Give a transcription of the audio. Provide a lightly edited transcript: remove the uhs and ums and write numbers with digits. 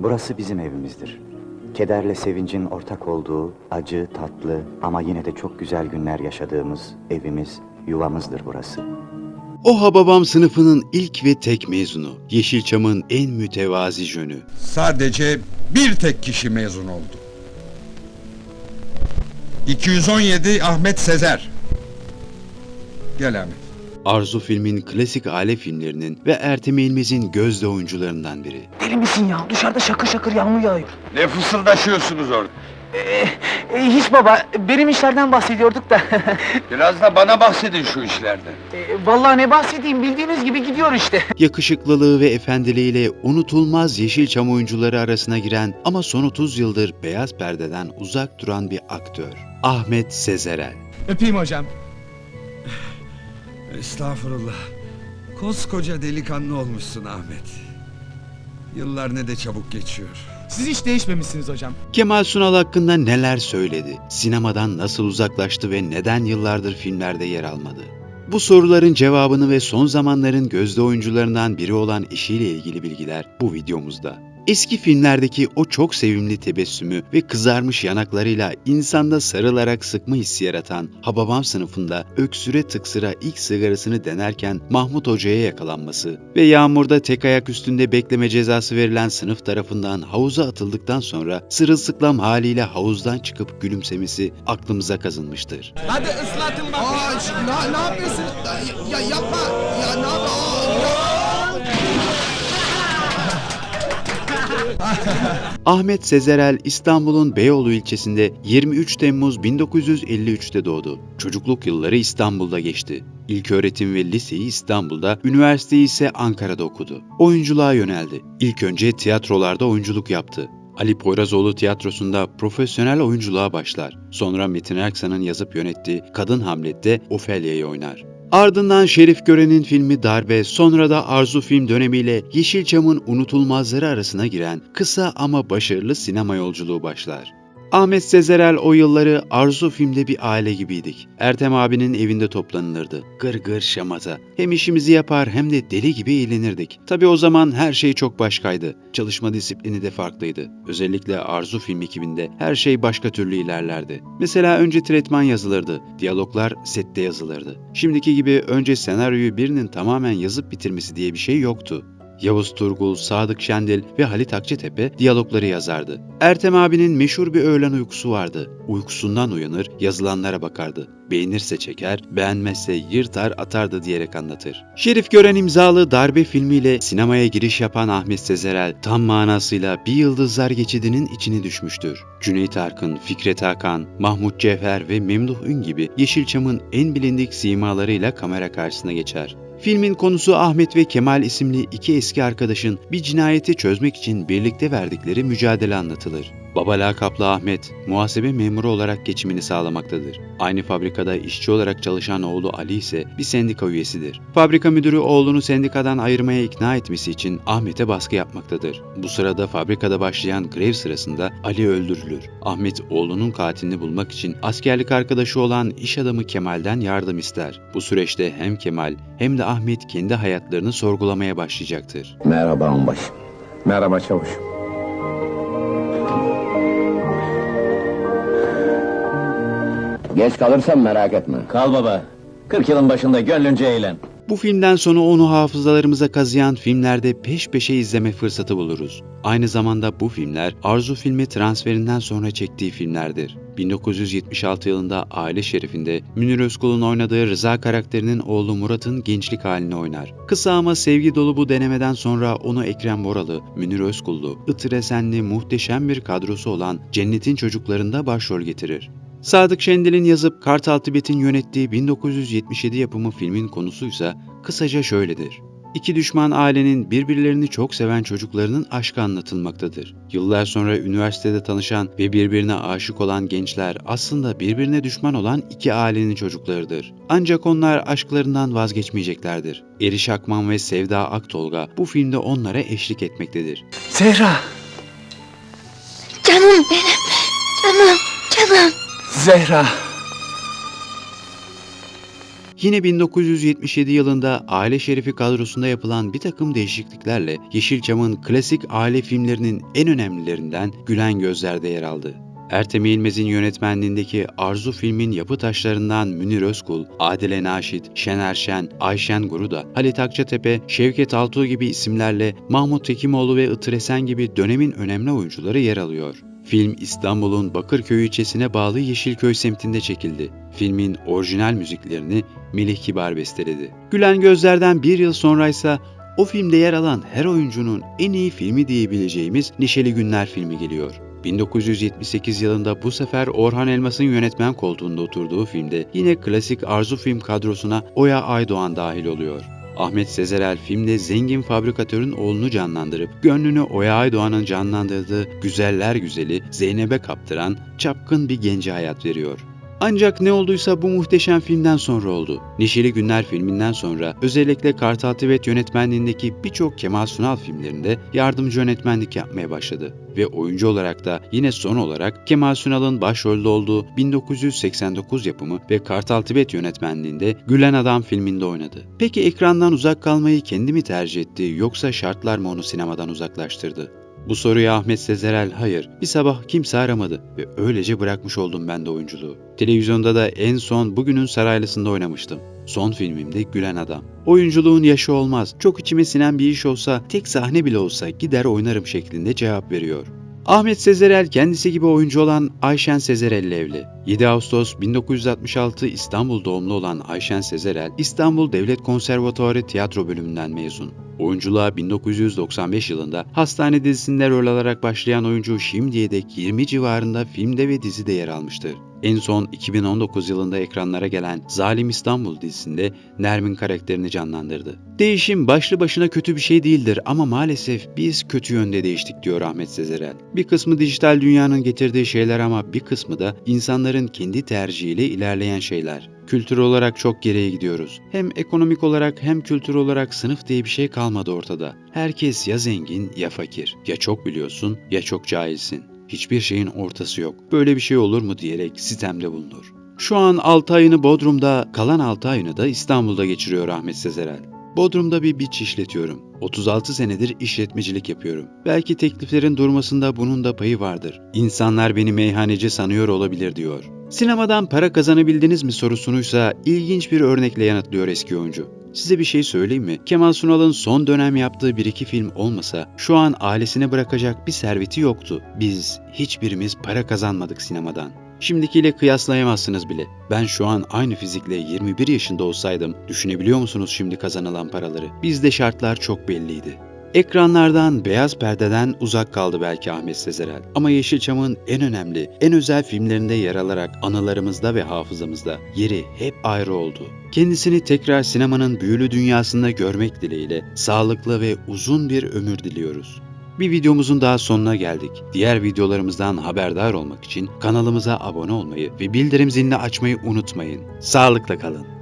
Burası bizim evimizdir. Kederle sevincin ortak olduğu, acı, tatlı ama yine de çok güzel günler yaşadığımız evimiz, yuvamızdır burası. O Hababam sınıfının ilk ve tek mezunu. Yeşilçam'ın en mütevazi jönü. Sadece bir tek kişi mezun oldu. 217 Ahmet Sezer. Gel Ahmet. Arzu filmin klasik aile filmlerinin ve Ertem İlmez'in gözde oyuncularından biri. Deli misin ya? Dışarıda şakır şakır yağmur yağıyor. Ne fısıldaşıyorsunuz orada? Hiç baba, benim işlerden bahsediyorduk da. Biraz da bana bahsedin şu işlerden. Vallahi ne bahsedeyim, bildiğiniz gibi gidiyor işte. Yakışıklılığı ve efendiliğiyle unutulmaz Yeşilçam oyuncuları arasına giren ama son 30 yıldır beyaz perdeden uzak duran bir aktör. Ahmet Sezerel. Öpeyim hocam. Estağfurullah. Koskoca delikanlı olmuşsun Ahmet. Yıllar ne de çabuk geçiyor. Siz hiç değişmemişsiniz hocam. Kemal Sunal hakkında neler söyledi? Sinemadan nasıl uzaklaştı ve neden yıllardır filmlerde yer almadı? Bu soruların cevabını ve son zamanların gözde oyuncularından biri olan eşiyle ilgili bilgiler bu videomuzda. Eski filmlerdeki o çok sevimli tebessümü ve kızarmış yanaklarıyla insanda sarılarak sıkma hissi yaratan Hababam sınıfında öksüre tıksıra ilk sigarasını denerken Mahmut Hoca'ya yakalanması ve yağmurda tek ayak üstünde bekleme cezası verilen sınıf tarafından havuza atıldıktan sonra sırılsıklam haliyle havuzdan çıkıp gülümsemesi aklımıza kazınmıştır. Hadi ıslatın bakayım. Ne yapıyorsun? Ya yapma. Ya ne yapma? Ahmet Sezerel İstanbul'un Beyoğlu ilçesinde 23 Temmuz 1953'te doğdu. Çocukluk yılları İstanbul'da geçti. İlköğretim ve liseyi İstanbul'da, üniversiteyi ise Ankara'da okudu. Oyunculuğa yöneldi. İlk önce tiyatrolarda oyunculuk yaptı. Ali Poyrazoğlu tiyatrosunda profesyonel oyunculuğa başlar. Sonra Metin Erksan'ın yazıp yönettiği Kadın Hamlet'te Ofelia'yı oynar. Ardından Şerif Gören'in filmi Darbe, sonra da Arzu film dönemiyle Yeşilçam'ın unutulmazları arasına giren kısa ama başarılı sinema yolculuğu başlar. Ahmet Sezerel o yılları Arzu filmde bir aile gibiydik. Ertem abinin evinde toplanılırdı. Gır gır şamata. Hem işimizi yapar hem de deli gibi eğlenirdik. Tabii o zaman her şey çok başkaydı. Çalışma disiplini de farklıydı. Özellikle Arzu film ekibinde her şey başka türlü ilerlerdi. Mesela önce tretman yazılırdı. Diyaloglar sette yazılırdı. Şimdiki gibi önce senaryoyu birinin tamamen yazıp bitirmesi diye bir şey yoktu. Yavuz Turgul, Sadık Şendil ve Halit Akçatepe diyalogları yazardı. Ertem abinin meşhur bir öğlen uykusu vardı. Uykusundan uyanır, yazılanlara bakardı. Beğenirse çeker, beğenmezse yırtar atardı diyerek anlatır. Şerif Gören imzalı Darbe filmiyle sinemaya giriş yapan Ahmet Sezerel tam manasıyla bir yıldızlar geçidinin içine düşmüştür. Cüneyt Arkın, Fikret Hakan, Mahmut Cevher ve Memduh Ün gibi Yeşilçam'ın en bilindik simalarıyla kamera karşısına geçer. Filmin konusu Ahmet ve Kemal isimli iki eski arkadaşın bir cinayeti çözmek için birlikte verdikleri mücadele anlatılır. Baba lakaplı Ahmet, muhasebe memuru olarak geçimini sağlamaktadır. Aynı fabrikada işçi olarak çalışan oğlu Ali ise bir sendika üyesidir. Fabrika müdürü oğlunu sendikadan ayırmaya ikna etmesi için Ahmet'e baskı yapmaktadır. Bu sırada fabrikada başlayan grev sırasında Ali öldürülür. Ahmet oğlunun katilini bulmak için askerlik arkadaşı olan iş adamı Kemal'den yardım ister. Bu süreçte hem Kemal hem de Ahmet kendi hayatlarını sorgulamaya başlayacaktır. Merhaba onbaşı. Merhaba çavuş. Geç kalırsam merak etme. Kal baba. 40 yılın başında gönlünce eğlen. Bu filmden sonra onu hafızalarımıza kazıyan filmlerde peş peşe izleme fırsatı buluruz. Aynı zamanda bu filmler Arzu filmi transferinden sonra çektiği filmlerdir. 1976 yılında Aile Şerif'inde Münir Özkul'un oynadığı Rıza karakterinin oğlu Murat'ın gençlik halini oynar. Kısa ama sevgi dolu bu denemeden sonra onu Ekrem Boralı, Münir Özkullu, Itır Esenli muhteşem bir kadrosu olan Cennetin Çocukları'nda başrol getirir. Sadık Şendil'in yazıp Kartal Tibet'in yönettiği 1977 yapımı filmin konusuysa kısaca şöyledir. İki düşman ailenin birbirlerini çok seven çocuklarının aşkı anlatılmaktadır. Yıllar sonra üniversitede tanışan ve birbirine aşık olan gençler aslında birbirine düşman olan iki ailenin çocuklarıdır. Ancak onlar aşklarından vazgeçmeyeceklerdir. Eriş Akman ve Sevda Aktolga bu filmde onlara eşlik etmektedir. Zehra! Canım benim, canım. Zehra! Yine 1977 yılında Aile Şerifi kadrosunda yapılan bir takım değişikliklerle Yeşilçam'ın klasik aile filmlerinin en önemlilerinden Gülen Gözler'de yer aldı. Ertem İlmez'in yönetmenliğindeki Arzu filmin yapı taşlarından Münir Özkul, Adile Naşit, Şener Şen, Ayşen Guruda, Halit Akçatepe, Şevket Altuğ gibi isimlerle Mahmut Tekimoğlu ve Itır Esen gibi dönemin önemli oyuncuları yer alıyor. Film İstanbul'un Bakırköy ilçesine bağlı Yeşilköy semtinde çekildi. Filmin orijinal müziklerini Melih Kibar besteledi. Gülen Gözler'den bir yıl sonraysa o filmde yer alan her oyuncunun en iyi filmi diyebileceğimiz Neşeli Günler filmi geliyor. 1978 yılında bu sefer Orhan Elmas'ın yönetmen koltuğunda oturduğu filmde yine klasik Arzu film kadrosuna Oya Aydoğan dahil oluyor. Ahmet Sezerel filmde zengin fabrikatörün oğlunu canlandırıp gönlünü Oya Aydoğan'ın canlandırdığı güzeller güzeli Zeynep'e kaptıran çapkın bir gence hayat veriyor. Ancak ne olduysa bu muhteşem filmden sonra oldu. Neşeli Günler filminden sonra özellikle Kartal Tibet yönetmenliğindeki birçok Kemal Sunal filmlerinde yardımcı yönetmenlik yapmaya başladı. Ve oyuncu olarak da yine son olarak Kemal Sunal'ın başrolde olduğu 1989 yapımı ve Kartal Tibet yönetmenliğinde Gülen Adam filminde oynadı. Peki ekrandan uzak kalmayı kendi mi tercih etti yoksa şartlar mı onu sinemadan uzaklaştırdı? Bu soruya Ahmet Sezerel hayır, bir sabah kimse aramadı ve öylece bırakmış oldum ben de oyunculuğu. Televizyonda da en son Bugünün Saraylısı'nda oynamıştım. Son filmimde Gülen Adam. Oyunculuğun yaşı olmaz, çok içime sinen bir iş olsa, tek sahne bile olsa gider oynarım şeklinde cevap veriyor. Ahmet Sezerel kendisi gibi oyuncu olan Ayşen Sezerel ile evli. 7 Ağustos 1966 İstanbul doğumlu olan Ayşen Sezerel, İstanbul Devlet Konservatuarı Tiyatro Bölümünden mezun. Oyunculuğa 1995 yılında Hastane dizisinde rol alarak başlayan oyuncu şimdiye dek 20 civarında filmde ve dizide yer almıştır. En son 2019 yılında ekranlara gelen Zalim İstanbul dizisinde Nermin karakterini canlandırdı. Değişim başlı başına kötü bir şey değildir ama maalesef biz kötü yönde değiştik diyor Ahmet Sezerel. Bir kısmı dijital dünyanın getirdiği şeyler ama bir kısmı da insanların kendi tercihiyle ilerleyen şeyler. Kültür olarak çok geriye gidiyoruz. Hem ekonomik olarak hem kültür olarak sınıf diye bir şey kalmadı ortada. Herkes ya zengin ya fakir. Ya çok biliyorsun ya çok cahilsin. Hiçbir şeyin ortası yok. Böyle bir şey olur mu diyerek sitemde bulunur. Şu an 6 ayını Bodrum'da, kalan 6 ayını da İstanbul'da geçiriyor Ahmet Sezerel. Bodrum'da bir beach işletiyorum. 36 senedir işletmecilik yapıyorum. Belki tekliflerin durmasında bunun da payı vardır. İnsanlar beni meyhaneci sanıyor olabilir diyor. Sinemadan para kazanabildiniz mi sorusunuysa ilginç bir örnekle yanıtlıyor eski oyuncu. Size bir şey söyleyeyim mi? Kemal Sunal'ın son dönem yaptığı bir iki film olmasa şu an ailesine bırakacak bir serveti yoktu. Biz hiçbirimiz para kazanmadık sinemadan. Şimdikiyle kıyaslayamazsınız bile. Ben şu an aynı fizikle 21 yaşında olsaydım düşünebiliyor musunuz şimdi kazanılan paraları? Bizde şartlar çok belliydi. Ekranlardan, beyaz perdeden uzak kaldı belki Ahmet Sezerel. Ama Yeşilçam'ın en önemli, en özel filmlerinde yer alarak anılarımızda ve hafızamızda yeri hep ayrı oldu. Kendisini tekrar sinemanın büyülü dünyasında görmek dileğiyle sağlıklı ve uzun bir ömür diliyoruz. Bir videomuzun daha sonuna geldik. Diğer videolarımızdan haberdar olmak için kanalımıza abone olmayı ve bildirim zilini açmayı unutmayın. Sağlıkla kalın.